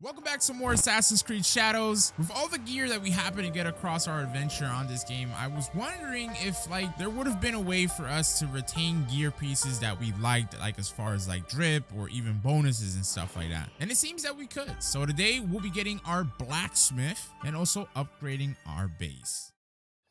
Welcome back to more Assassin's Creed Shadows. With all the gear that we happen to get across our adventure on this game, I was wondering if there would have been a way for us to retain gear pieces that we liked, as far as drip or even bonuses and stuff like that. And it seems that we could. So today we'll be getting our blacksmith and also upgrading our base.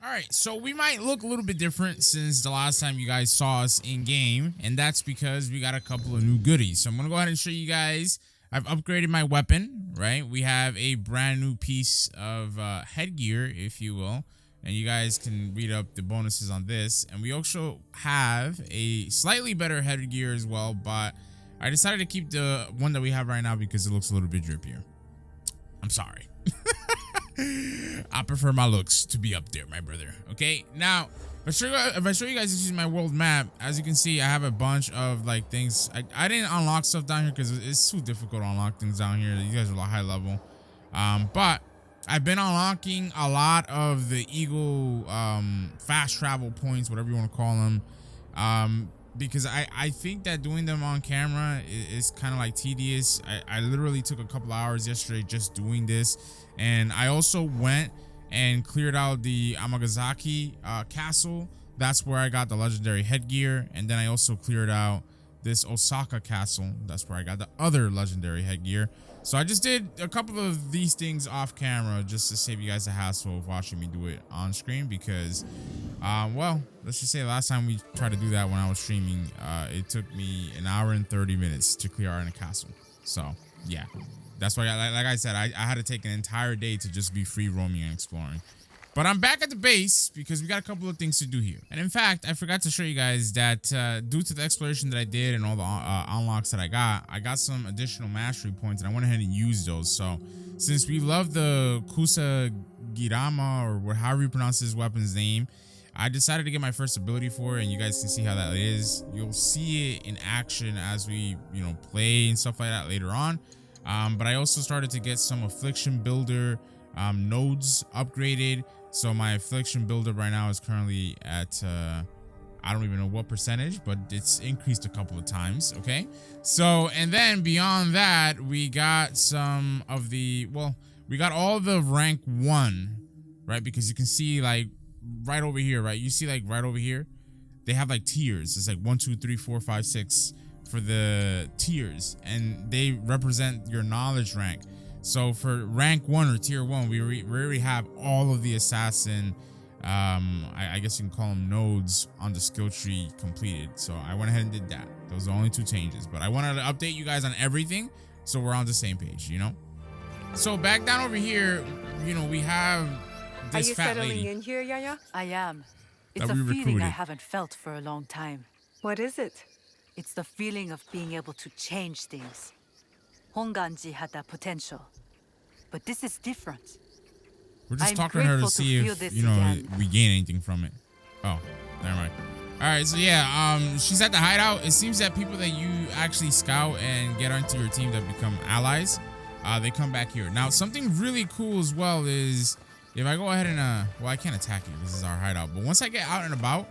All right, so we might look a little bit different since the last time you guys saw us in game, and that's because we got a couple of new goodies. So I'm gonna go ahead and show you guys. I've upgraded my weapon, right? We have a brand new piece of headgear, if you will, and you guys can read up the bonuses on this. And we also have a slightly better headgear as well, but I decided to keep the one that we have right now because it looks a little bit drippier. I'm sorry. I prefer my looks to be up there, my brother. Okay, now if I show you guys using my world map, as you can see, I have a bunch of things. I didn't unlock stuff down here because it's too difficult to unlock things down here. You guys are a lot high level, but I've been unlocking a lot of the Eagle fast travel points, whatever you want to call them, because I think that doing them on camera is kind of tedious. I literally took a couple hours yesterday just doing this, and I also went and cleared out the Amagazaki castle. That's where I got the legendary headgear, and then I also cleared out this Osaka castle. That's where I got the other legendary headgear. So I just did a couple of these things off camera just to save you guys the hassle of watching me do it on screen, because well, let's just say last time we tried to do that when I was streaming, it took me an hour and 30 minutes to clear out a castle. So yeah, that's why like I said, I had to take an entire day to just be free roaming and exploring. But I'm back at the base because we got a couple of things to do here. And in fact, I forgot to show you guys that due to the exploration that I did and all the unlocks that I got some additional mastery points, and I went ahead and used those. So since we love the Kusagirama, or however you pronounce this weapon's name, I decided to get my first ability for it, and you guys can see how that is. You'll see it in action as we, play and stuff like that later on. But I also started to get some affliction builder nodes upgraded. So my affliction builder right now is currently at I don't even know what percentage, but it's increased a couple of times. Okay, so and then beyond that, we got some of the, we got all the rank 1, right? Because you can see right over here, right? You see right over here, they have tiers. It's 1, 2, 3, 4, 5, 6 for the tiers, and they represent your knowledge rank. So for rank 1 or tier 1, we already have all of the assassin, I guess you can call them nodes, on the skill tree completed. So I went ahead and did that. Those are the only 2 changes, but I wanted to update you guys on everything so we're on the same page, So back down over here, we have this fat lady. Are you settling in here, Yaya? I am. It's a feeling I haven't felt for a long time. What is it? It's the feeling of being able to change things. Honganji had that potential, but this is different. We're just talking to her to see if, we gain anything from it. Oh, never mind. All right, so yeah, she's at the hideout. It seems that people that you actually scout and get onto your team that become allies, they come back here. Now, something really cool as well is if I go ahead and, I can't attack you. This is our hideout. But once I get out and about,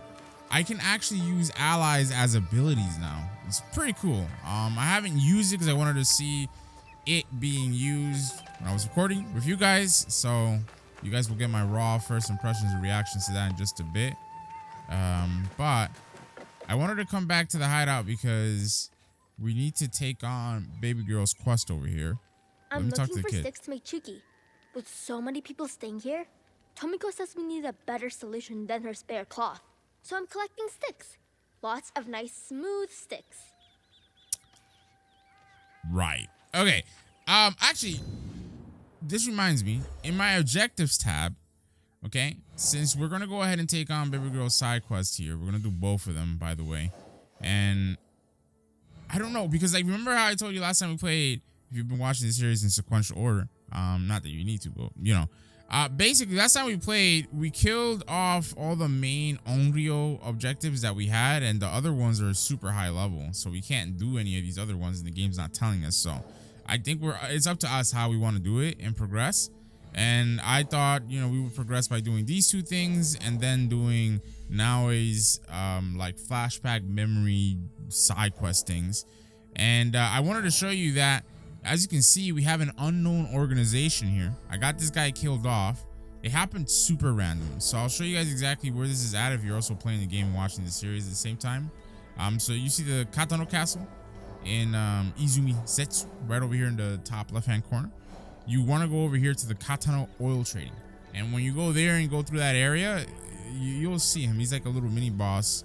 I can actually use allies as abilities now. It's pretty cool. I haven't used it because I wanted to see it being used when I was recording with you guys. So you guys will get my raw first impressions and reactions to that in just a bit. But I wanted to come back to the hideout because we need to take on baby girl's quest over here. I'm looking for sticks to make chuki. With so many people staying here, Tomiko says we need a better solution than her spare cloth. So I'm collecting sticks. Lots of nice, smooth sticks. Right. Okay. Actually, this reminds me, in my objectives tab, okay, since we're going to go ahead and take on baby girl's side quest here, we're going to do both of them, by the way. And I don't know, because remember how I told you last time we played, if you've been watching the series in sequential order, not that you need to, but, basically, last time we played, we killed off all the main Onryo objectives that we had, and the other ones are super high level, so we can't do any of these other ones, and the game's not telling us. So I think it's up to us how we want to do it and progress. And I thought, we would progress by doing these 2 things and then doing Naoe's flashback memory side quest things. And I wanted to show you that As you can see, we have an unknown organization here. I got this guy killed off. It happened super random. So I'll show you guys exactly where this is at if you're also playing the game and watching the series at the same time. So you see the Katano Castle in Izumi Setsu, right over here in the top left-hand corner. You want to go over here to the Katano oil trading. And when you go there and go through that area, you'll see him. He's like a little mini boss.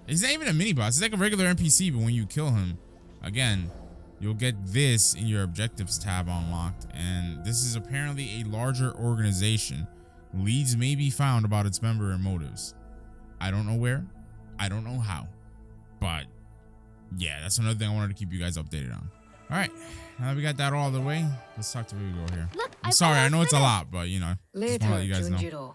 He's not even a mini boss. He's like a regular NPC, but when you kill him, again, you'll get this in your objectives tab unlocked. And this is apparently a larger organization. Leads may be found about its member and motives. I don't know where. I don't know how. But yeah, that's another thing I wanted to keep you guys updated on. All right, now that we got that all the way, let's talk to Rigo here. Look, I'm sorry, I know it's a lot, but you know, just want to let you guys know. Junjiro.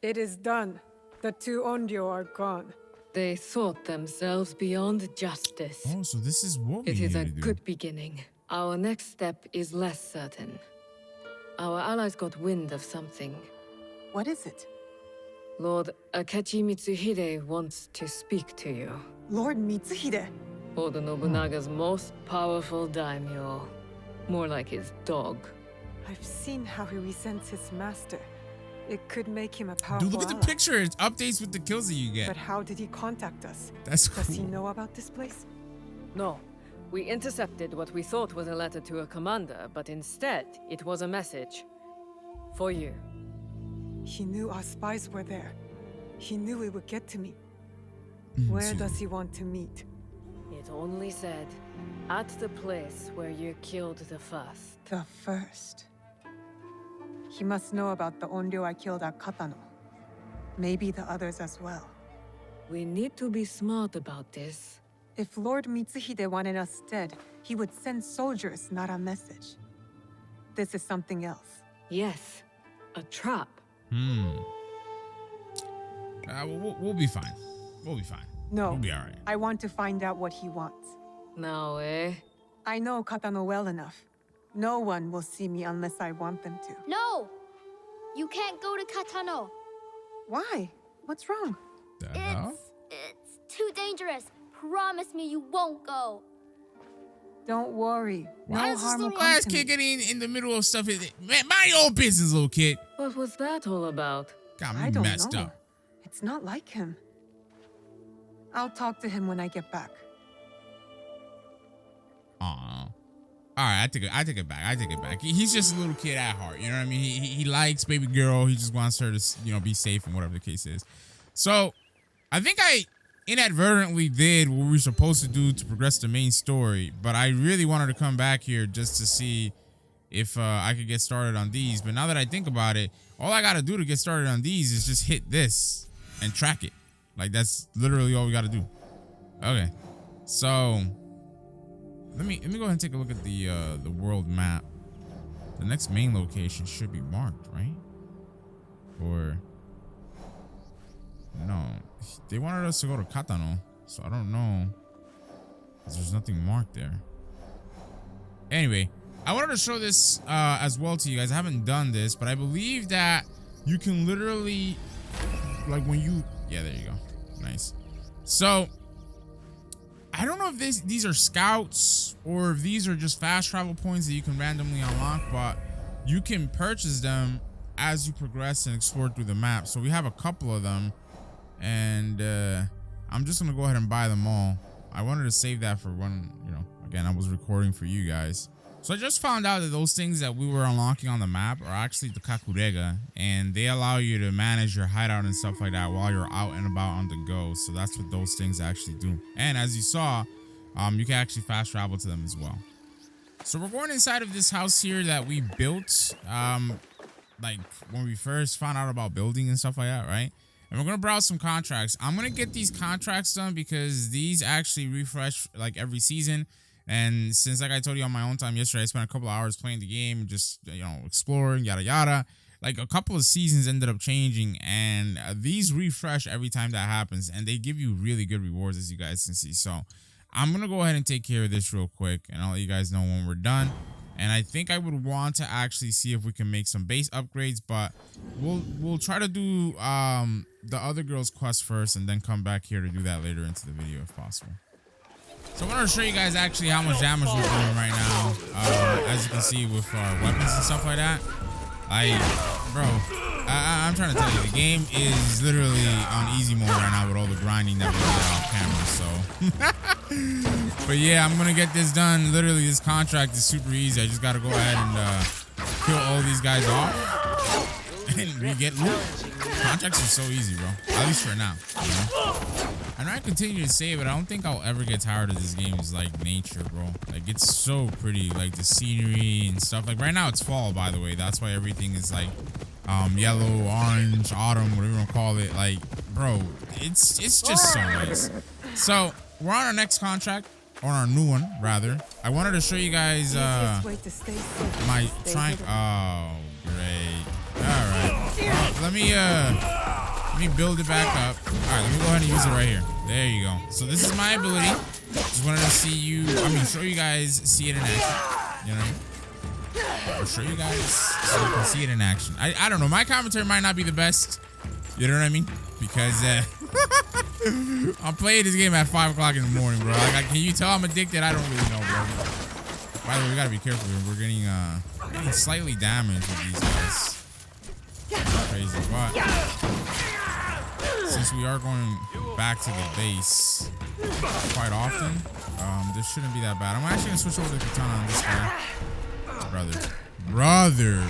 It is done. The 2 Onryo are gone. They thought themselves beyond justice. Oh, so this is what we It is need a to do. good beginning. Our next step is less certain. Our allies got wind of something. What is it? Lord Akechi Mitsuhide wants to speak to you. Lord Mitsuhide. Oda Nobunaga's most powerful daimyo. More like his dog. I've seen how he resents his master. It could make him a powerful Dude, look at the ally. picture. It updates with the kills that you get. But how did he contact us? That's Does he cool. know about this place? No. We intercepted what we thought was a letter to a commander, but instead, it was a message. For you. He knew our spies were there. He knew it would get to me. Where Excuse does me. he want to meet? It only said, at the place where you killed the first. The first. He must know about the Onryo I killed at Katano. Maybe the others as well. We need to be smart about this. If Lord Mitsuhide wanted us dead, he would send soldiers, not a message. This is something else. Yes, a trap. We'll be fine. We'll be fine. No, We'll be all right. I want to find out what he wants. Now, eh? I know Katano well enough. No one will see me unless I want them to. No! You can't go to Katano. Why? What's wrong? The hell? It's too dangerous. Promise me you won't go. Don't worry. Why no is this harm will little come ass to kid me. getting in the middle of stuff? Man, mind your own business, little kid. What was that all about? Got I me don't messed know. up. It's not like him. I'll talk to him when I get back. Aw. All right, I take it back. I take it back. He's just a little kid at heart. You know what I mean? He likes baby girl. He just wants her to, you know, be safe and whatever the case is. So, I think I inadvertently did what we were supposed to do to progress the main story, but I really wanted to come back here just to see if I could get started on these. But now that I think about it, all I got to do to get started on these is just hit this and track it. Like, that's literally all we got to do. Okay. So, let me go ahead and take a look at the world map. The next main location should be marked, right? Or no, they wanted us to go to Katano, so I don't know, 'cause there's nothing marked there. Anyway, I wanted to show this as well to you guys. I haven't done this, but I believe that you can literally, like, when you, yeah, there you go, nice. So I don't know if these are scouts or if these are just fast travel points that you can randomly unlock, but you can purchase them as you progress and explore through the map. So we have a couple of them, and I'm just gonna go ahead and buy them all. I wanted to save that for when, you know, again, I was recording for you guys. So I just found out that those things that we were unlocking on the map are actually the kakurega, and they allow you to manage your hideout and stuff like that while you're out and about on the go. So that's what those things actually do. And as you saw, you can actually fast travel to them as well. So we're going inside of this house here that we built, like when we first found out about building and stuff like that, right? And we're gonna browse some contracts. I'm gonna get these contracts done because these actually refresh like every season. And since, like I told you on my own time yesterday, I spent a couple of hours playing the game, just, you know, exploring, yada yada. Like, a couple of seasons ended up changing, and these refresh every time that happens, and they give you really good rewards, as you guys can see. So I'm gonna go ahead and take care of this real quick, and I'll let you guys know when we're done. And I think I would want to actually see if we can make some base upgrades, but we'll try to do the other girl's quest first, and then come back here to do that later into the video if possible. So So I want to show you guys actually how much damage we're doing right now. As you can see with our weapons and stuff like that. Bro, I'm trying to tell you, the game is literally on easy mode right now with all the grinding that we did off camera. So, but yeah, I'm gonna get this done. Literally, this contract is super easy. I just gotta go ahead and kill all these guys off, and we get loot. Contracts are so easy, bro. At least for now. You know? I know I continue to say it, but I don't think I'll ever get tired of this game's like nature, bro. Like, it's so pretty, like the scenery and stuff. Like right now it's fall, by the way. That's why everything is like yellow, orange, autumn, whatever you want to call it. Like, bro, it's just so nice. So we're on our next contract, on our new one rather. I wanted to show you guys my trying. Oh, great. All right. Let me build it back up. All right, let me go ahead and use it right here. There you go. So this is my ability. Just wanted to show you guys, see it in action. You know what I mean? I'll show you guys so you can see it in action. I don't know. My commentary might not be the best. You know what I mean? Because I'm playing this game at 5 o'clock in the morning, bro. Like, can you tell I'm addicted? I don't really know, bro. By the way, we gotta be careful here. We're getting slightly damaged with these guys. Crazy, but since we are going back to the base quite often, this shouldn't be that bad. I'm actually gonna switch over to katana on this guy. Brother,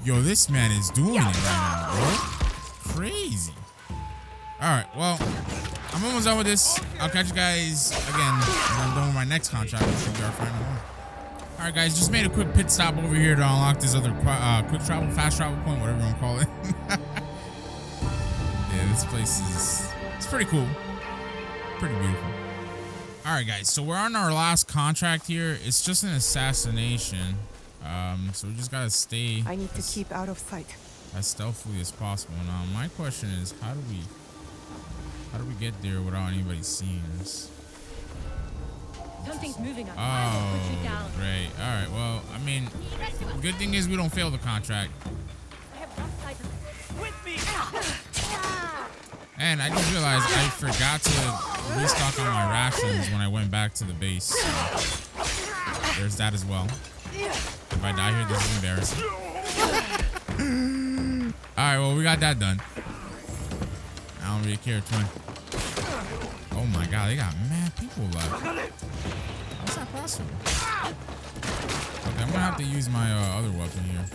yo, this man is doing it right now, bro. Crazy. All right, well, I'm almost done with this. I'll catch you guys again when I'm done with my next contract, which will be our final one. All right, guys, just made a quick pit stop over here to unlock this other quick travel, fast travel point, whatever you want to call it. Yeah, this place it's pretty cool. Pretty beautiful. All right, guys, so we're on our last contract here. It's just an assassination. So we just got to stay. I need to keep out of sight. As stealthily as possible. Now, my question is, how do we get there without anybody seeing us? Something's moving up. Oh, great. All right. Well, I mean, good thing is we don't fail the contract. And I just realized I forgot to restock on my rations when I went back to the base. So there's that as well. If I die here, this is embarrassing. All right. Well, we got that done. I don't really care, twin. Oh my God, they got mad people left. How's that possible? Okay, I'm gonna have to use my other weapon here.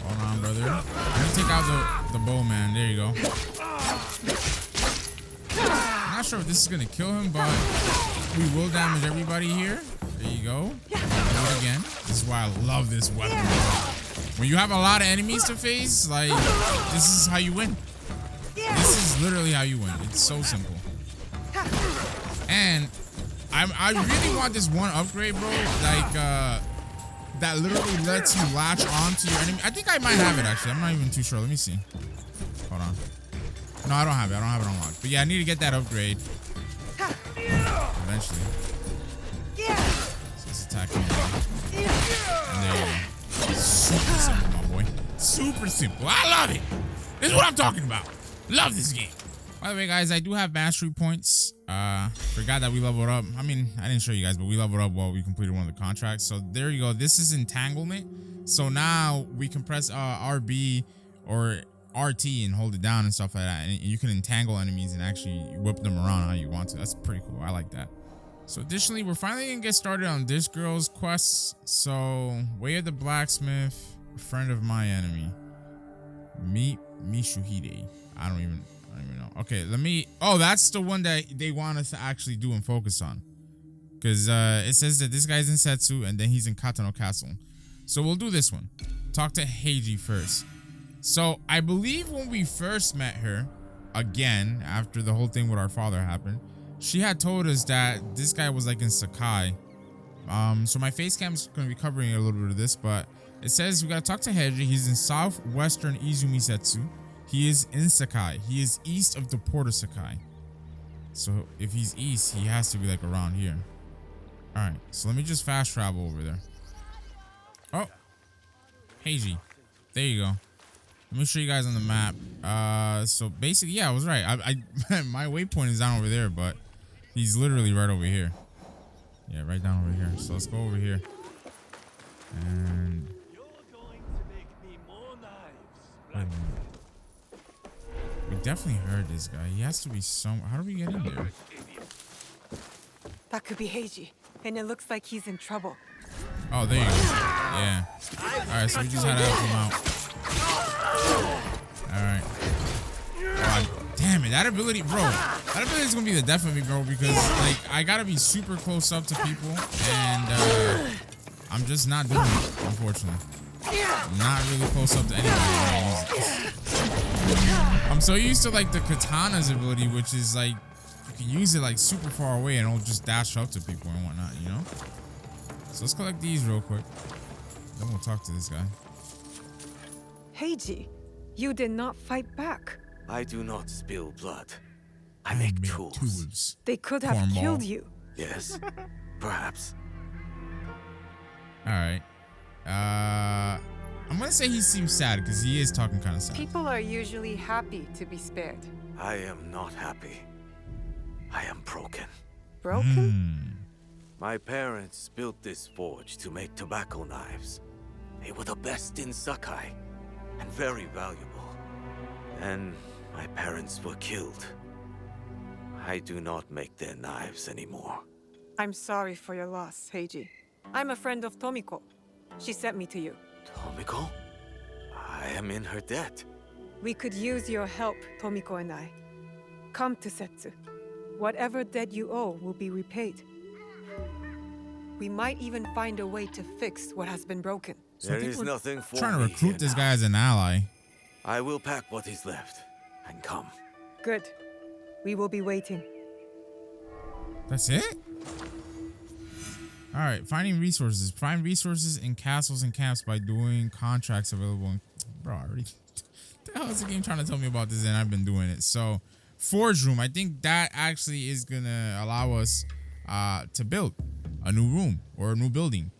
Hold on, brother. Let me take out the bow, man. There you go. I'm not sure if this is gonna kill him, but we will damage everybody here. There you go. Do it again. This is why I love this weapon. When you have a lot of enemies to face, like, this is how you win. This is literally how you win. It's so simple. And I really want this one upgrade, bro. Like, that literally lets you latch on to your enemy. I think I might have it, actually. I'm not even too sure. Let me see. Hold on. No, I don't have it. I don't have it unlocked. But yeah, I need to get that upgrade. Eventually. So let's attack him. And there you go. Super simple, my boy. Super simple. I love it. This is what I'm talking about. Love this game. By the way, guys, I do have mastery points. Forgot that we leveled up. I mean, I didn't show you guys, but we leveled up while we completed one of the contracts. So there you go. This is entanglement. So now we can press RB or RT and hold it down and stuff like that. And you can entangle enemies and actually whip them around how you want to. That's pretty cool. I like that. So additionally, we're finally gonna get started on this girl's quests. So, Way of the Blacksmith, friend of my enemy. Meet Mishuhide. I don't even know. Okay, oh, that's the one that they want us to actually do and focus on. Because it says that this guy's in Setsu and then he's in Katano Castle. So we'll do this one. Talk to Heiji first. So I believe when we first met her, again, after the whole thing with our father happened, she had told us that this guy was like in Sakai. So my face cam's going to be covering a little bit of this, but it says we got to talk to Heiji. He's in southwestern Izumisetsu. He is in Sakai. He is east of the port of Sakai. So if he's east, he has to be like around here. All right, so let me just fast travel over there. Oh, Heiji. There you go. Let me show you guys on the map. So basically, yeah, I was right. I my waypoint is down over there, but he's literally right over here. Yeah, right down over here. So let's go over here. And wait a minute. We definitely heard this guy. He has to be some. How do we get in there? That could be Heiji, and it looks like he's in trouble. Oh, there you go. Yeah. Alright, so we just had to help him out. Alright. God damn it. That ability, bro. That ability is gonna be the death of me, bro, because like I gotta be super close up to people, and I'm just not doing it, unfortunately. I'm not really close up to anybody. I'm so used to like the katana's ability, which is like you can use it like super far away and it'll just dash up to people and whatnot, you know? So let's collect these real quick. Then we'll talk to this guy. Heiji, you did not fight back. I do not spill blood. I make tools. They could have Cornball. killed you. Yes, perhaps. Alright. I'm gonna say he seems sad because he is talking kind of sad. People are usually happy to be spared. I am not happy. I am broken. Broken? My parents built this forge to make tobacco knives. They were the best in Sakai, and very valuable. And my parents were killed. I do not make their knives anymore. I'm sorry for your loss, Heiji. I'm a friend of Tomiko. She sent me to you. Tomiko? I am in her debt. We could use your help, Tomiko and I. Come to Setsu. Whatever debt you owe will be repaid. We might even find a way to fix what has been broken. So There is nothing for trying to me recruit here this now. guy as an ally. I will pack what is left and come. Good. We will be waiting. That's it? Alright, finding resources. Find resources in castles and camps by doing contracts available in... Bro, I already... What the hell is the game trying to tell me about this and I've been doing it? So, Forge Room. I think that actually is gonna allow us to build a new room or a new building,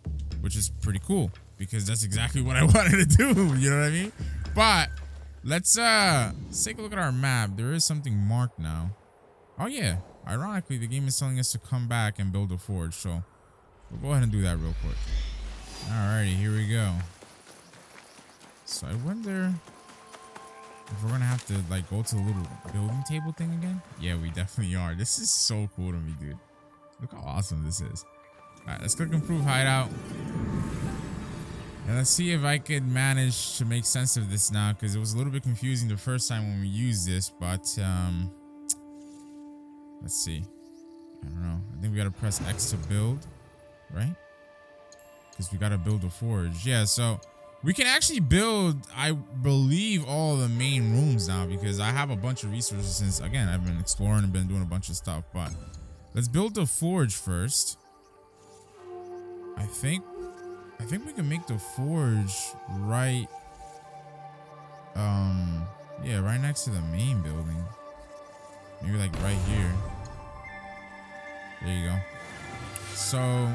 which is pretty cool because that's exactly what I wanted to do. You know what I mean? But let's take a look at our map. There is something marked now. Oh yeah. Ironically, the game is telling us to come back and build a forge. So we'll go ahead and do that real quick. Alrighty, here we go. So I wonder if we're gonna have to like go to the little building table thing again. Yeah, we definitely are. This is so cool to me, dude. Look how awesome this is. Alright, let's click improve hideout. And let's see if I could manage to make sense of this now, because it was a little bit confusing the first time when we used this, but let's see. I don't know. I think we gotta press X to build, right? Because we gotta build a forge. Yeah, so we can actually build, I believe, all the main rooms now, because I have a bunch of resources since, again, I've been exploring and been doing a bunch of stuff. But let's build the forge first. I think we can make the forge right, yeah, right next to the main building. Maybe like right here. There you go. So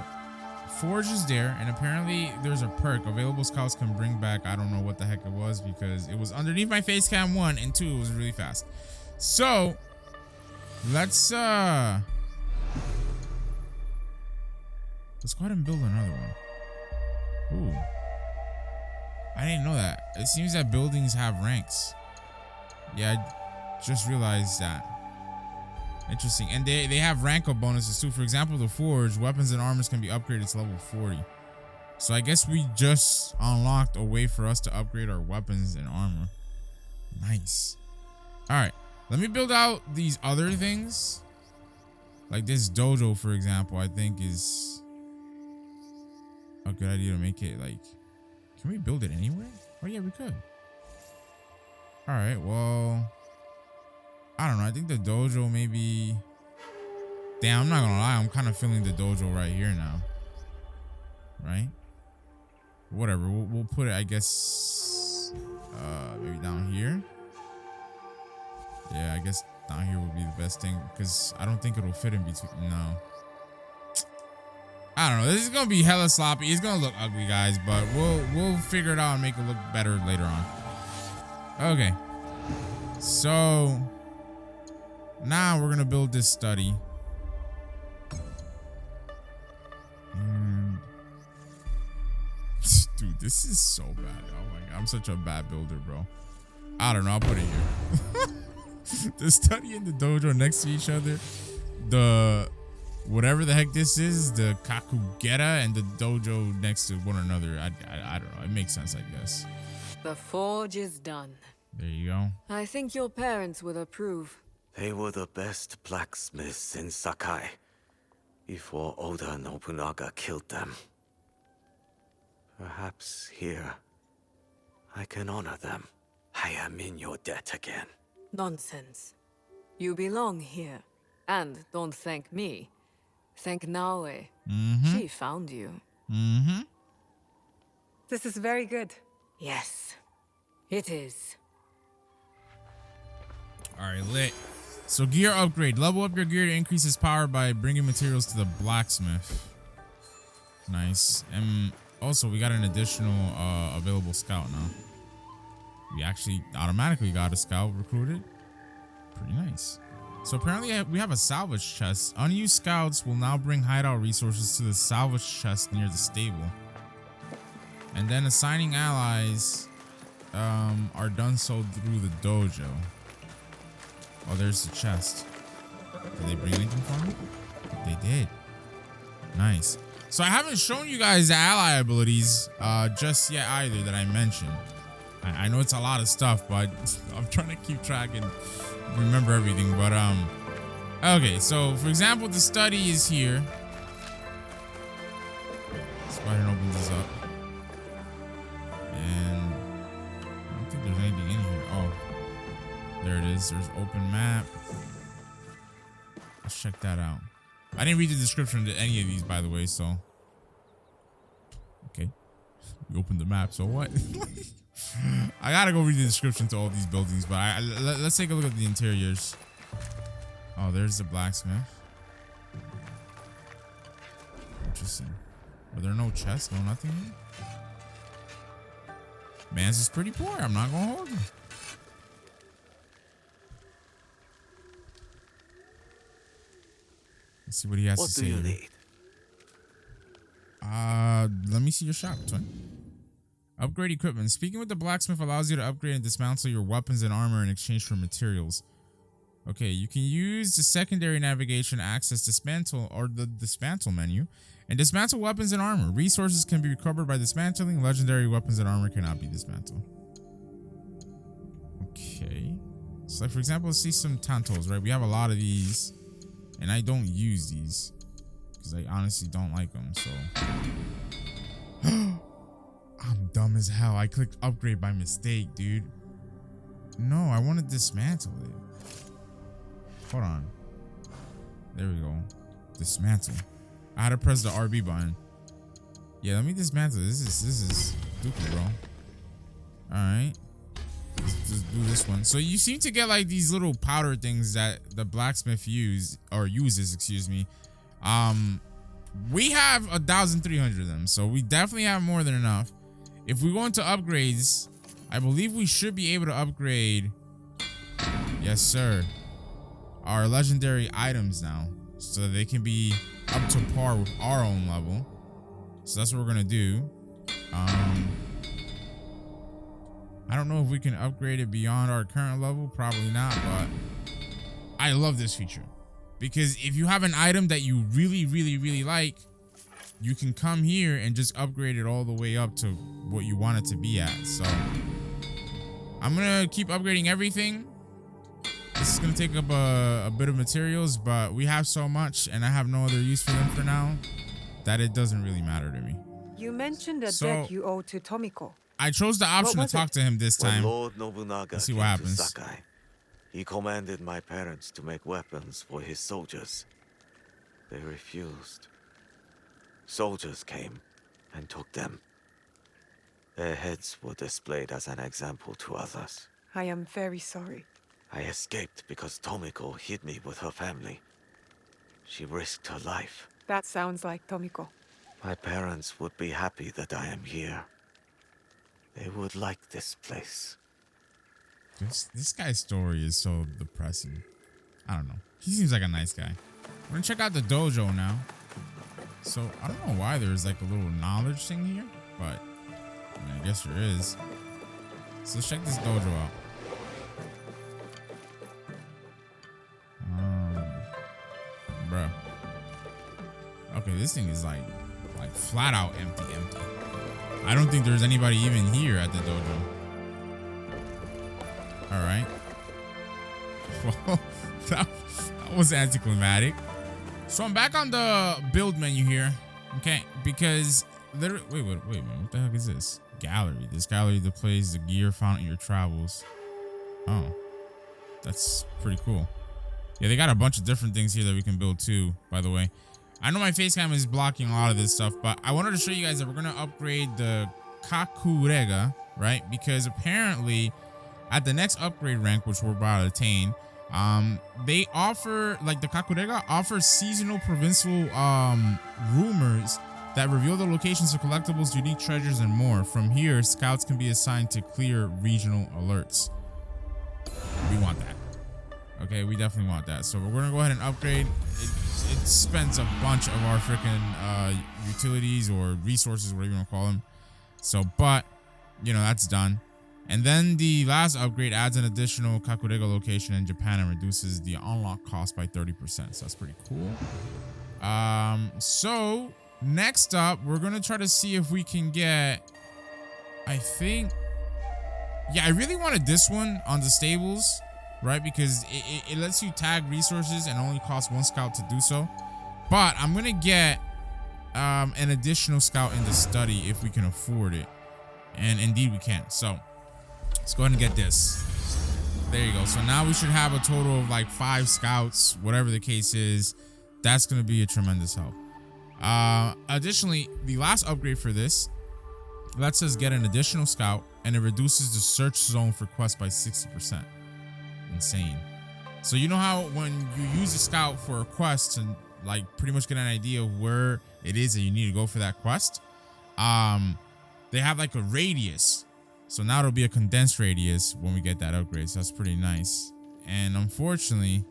forge is there, and apparently there's a perk. Available scouts can bring back, I don't know what the heck it was, because it was underneath my face cam, 1, and 2, it was really fast. So let's go ahead and build another one. Ooh, I didn't know that. It seems that buildings have ranks. Yeah, I just realized that. Interesting. And they have rank up bonuses too. For example, the forge, weapons and armors can be upgraded to level 40. So I guess we just unlocked a way for us to upgrade our weapons and armor. Nice. All right, let me build out these other things. Like this dojo, for example, I think is a good idea to make it like, can we build it anywhere? Oh yeah, we could. All right, well, I don't know. I think the dojo maybe, damn, I'm not gonna lie, I'm kind of feeling the dojo right here now. Right? Whatever, we'll put it, I guess, maybe down here. Yeah, I guess down here would be the best thing, because I don't think it'll fit in between. No, I don't know. This is gonna be hella sloppy. It's gonna look ugly, guys, but we'll figure it out and make it look better later on. Okay. So now we're gonna build this study. And dude, this is so bad. Oh my god, I'm such a bad builder, bro. I don't know. I'll put it here. The study and the dojo next to each other. The whatever the heck this is, the kakugera and the dojo next to one another. I don't know. It makes sense, I guess. The forge is done. There you go. I think your parents would approve. They were the best blacksmiths in Sakai before Oda Nobunaga killed them. Perhaps here I can honor them. I am in your debt again. Nonsense. You belong here. And don't thank me. Thank Naoe. She found you. This is very good. Yes, it is. Alright, lit. So gear upgrade. Level up your gear to increase its power by bringing materials to the blacksmith. Nice. And also, we got an additional available scout now. We actually automatically got a scout recruited. Pretty nice. So apparently we have a salvage chest. Unused scouts will now bring hideout resources to the salvage chest near the stable. And then assigning allies are done so through the dojo. Oh, there's the chest. Did they bring anything for me? They did. Nice. So I haven't shown you guys the ally abilities just yet either that I mentioned. I know it's a lot of stuff, but I'm trying to keep track and remember everything. But okay. So for example, the study is here. Let's go ahead and open this up. And I don't think there's anything in here. Oh, there it is. There's open map. Let's check that out. I didn't read the description to any of these, by the way, so. Okay. We opened the map, so what? I gotta go read the description to all these buildings, but let's take a look at the interiors. Oh, there's the blacksmith. Interesting. Are there no chests? No nothing here? Man's is pretty poor. I'm not gonna hold you. Let's see what he has to say. What do you need? Let me see your shop, twin. Upgrade equipment. Speaking with the blacksmith allows you to upgrade and dismantle your weapons and armor in exchange for materials. Okay, you can use the secondary navigation access dismantle or the dismantle menu and dismantle weapons and armor. Resources can be recovered by dismantling. Legendary weapons and armor cannot be dismantled. Okay. So like for example, let's see some tantos, right? We have a lot of these and I don't use these because I honestly don't like them, so. I'm dumb as hell. I clicked upgrade by mistake, dude. No, I want to dismantle it. Hold on. There we go. Dismantle. I had to press the RB button. Yeah, let me dismantle. This is stupid, bro. Alright. Let's just do this one. So you seem to get like these little powder things that the blacksmith uses, excuse me. We have 1,300 of them, so we definitely have more than enough. If we go into upgrades, I believe we should be able to upgrade. Yes, sir. Our legendary items now, so that they can be up to par with our own level. So that's what we're gonna do. I don't know if we can upgrade it beyond our current level. Probably not, but I love this feature because if you have an item that you really like, you can come here and just upgrade it all the way up to what you want it to be at. So I'm gonna keep upgrading everything. This is gonna take up a bit of materials, but we have so much and I have no other use for them for now that it doesn't really matter to me. You mentioned a debt you owe to Tomiko. I chose the option to talk to him this time. When Lord Nobunaga Let's see what came happens. to Sakai, he commanded my parents to make weapons for his soldiers. They refused. Soldiers came and took them. Their heads were displayed as an example to others. I am very sorry. I escaped because Tomiko hid me with her family. She risked her life. That sounds like Tomiko. My parents would be happy that I am here. They would like this place. This guy's story is so depressing. I don't know. He seems like a nice guy. We're gonna check out the dojo now. So I don't know why there's like a little knowledge thing here, but I mean, I guess there is. So let's check this dojo out. Bruh. Okay, this thing is like flat out empty. I don't think there's anybody even here at the dojo. All right. Well, that was anticlimactic. So I'm back on the build menu here. Okay, because literally, wait a minute. What the heck is this? Gallery. This gallery displays the gear found in your travels. Oh, that's pretty cool. Yeah, they got a bunch of different things here that we can build too, by the way. I know my face cam is blocking a lot of this stuff, but I wanted to show you guys that we're going to upgrade the Kakurega, right? Because apparently at the next upgrade rank, which we're about to attain, they offer, like the Kakurega offers seasonal provincial rumors that reveal the locations of collectibles, unique treasures, and more. From here, scouts can be assigned to clear regional alerts. We want that. Okay, we definitely want that. So we're gonna go ahead and upgrade. It spends a bunch of our freaking utilities or resources, whatever you want to call them. So, but you know, that's done. And then the last upgrade adds an additional Kakurega location in Japan and reduces the unlock cost by 30%. So that's pretty cool. So next up, we're gonna try to see if we can get, I think, yeah, I really wanted this one on the stables, right? Because it lets you tag resources and only costs 1 scout to do so. But I'm gonna get an additional scout in the study if we can afford it. And indeed we can. So let's go ahead and get this. There you go. So now we should have a total of like 5 scouts, whatever the case is. That's gonna be a tremendous help. Additionally, the last upgrade for this lets us get an additional scout, and it reduces the search zone for quests by 60%. Insane. So you know how when you use a scout for a quest and like pretty much get an idea of where it is that you need to go for that quest, they have like a radius. So now it'll be a condensed radius when we get that upgrade. So that's pretty nice. And unfortunately,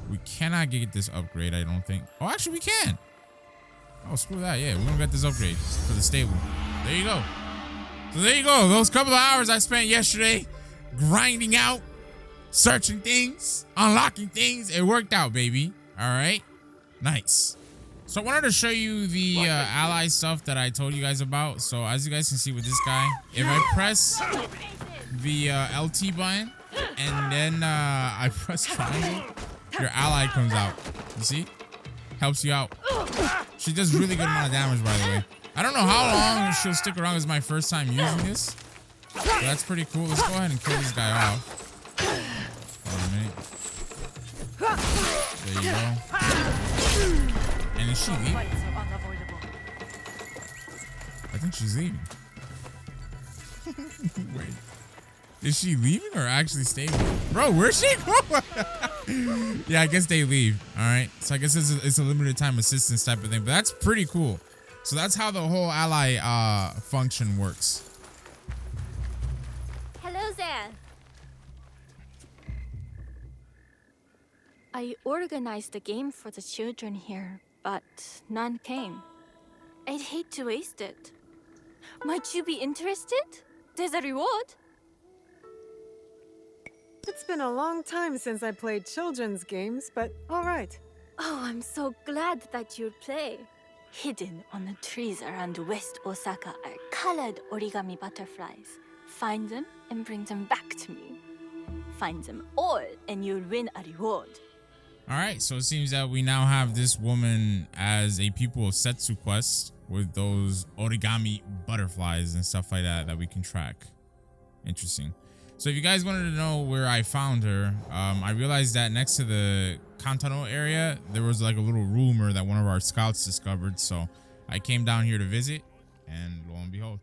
we cannot get this upgrade, I don't think. Oh, actually we can. Oh, screw that. Yeah, we're gonna get this upgrade for the stable. There you go. So there you go. Those couple of hours I spent yesterday grinding out, searching things, unlocking things. It worked out, baby. All right. Nice. So I wanted to show you the ally stuff that I told you guys about. So as you guys can see with this guy, if I press the LT button and then I press triangle, your ally comes out. You see? Helps you out. She does really good amount of damage, by the way. I don't know how long she'll stick around. It's my first time using this. But that's pretty cool. Let's go ahead and kill this guy off. Hold on a minute. There you go. And is she leaving? I think she's leaving. Wait. Is she leaving or actually staying? Bro, where's she going? Yeah, I guess they leave. All right. So I guess it's a limited time assistance type of thing. But that's pretty cool. So that's how the whole ally function works. Hello there. I organized the game for the children here, but none came. I'd hate to waste it. Might you be interested? There's a reward. It's been a long time since I played children's games, but all right. Oh, I'm so glad that you'd play. Hidden on the trees around West Osaka are colored origami butterflies. Find them and bring them back to me. Find them all and you'll win a reward. All right, so it seems that we now have this woman as a pupil of Setsu quest with those origami butterflies and stuff like that we can track. Interesting. So if you guys wanted to know where I found her, I realized that next to the Kantano area, there was like a little rumor that one of our scouts discovered. So I came down here to visit, and lo and behold.